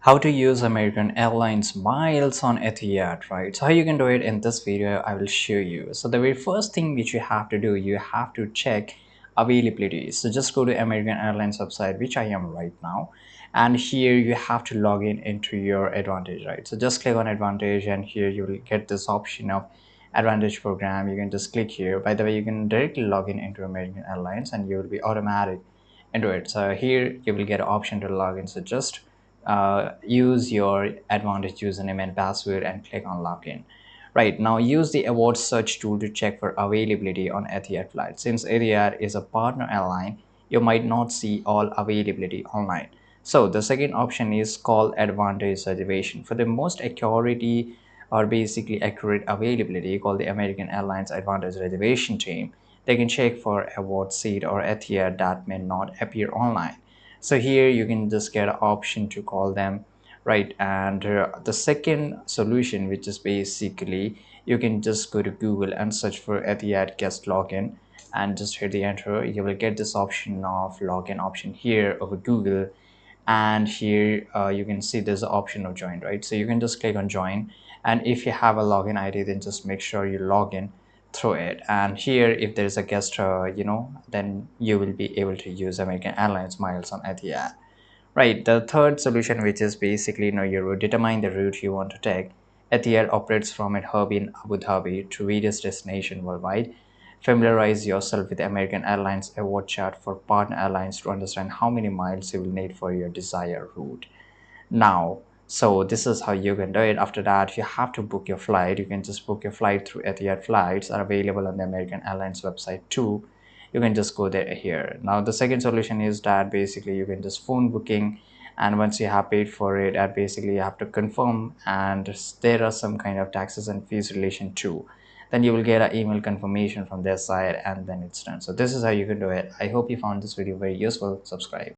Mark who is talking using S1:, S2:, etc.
S1: How to use American Airlines miles on Etihad, right? So how you can do it in this video, I will show you. So the very first thing which you have to do, you have to check availability. So just go to American Airlines website, which I am right now. And here you have to log in into your Advantage, right? So just click on Advantage and here you will get this option of Advantage program. You can just click here. By the way, you can directly log in into American Airlines and you will be automatic into it. So here you will get an option to log in. So just use your Advantage username and password and click on login. Right now, use the award search tool to check for availability on Etihad flights. Since Etihad is a partner airline, you might not see all availability online. So the second option is call Advantage reservation. For the most accuracy or basically accurate availability, call the American Airlines Advantage reservation team. They can check for award seat or Etihad that may not appear online. So here you can just get an option to call them, right? And the second solution, which is basically you can just go to Google and search for Etihad guest login and just hit the enter. You will get this option of login option here over Google, and here you can see there's an option of join, right? So you can just click on join, and if you have a login ID, then just make sure you log in through it. And here if there's a guest then you will be able to use American Airlines miles on Etihad. Right, the third solution, which is basically you determine the route you want to take. Etihad operates from a hub in Abu Dhabi to various destinations worldwide. Familiarize yourself with American Airlines award chart for partner airlines to understand how many miles you will need for your desired route. Now, so this is how you can do it. After that, you have to book your flight. You can just book your flight through Etihad. Flights are available on the American Airlines website too. You can just go there here. Now the second solution is that basically you can just phone booking, and once you have paid for it, and basically you have to confirm, and there are some kind of taxes and fees relation too. Then you will get an email confirmation from their side, and then it's done. So this is how you can do it. I hope you found this video very useful. Subscribe.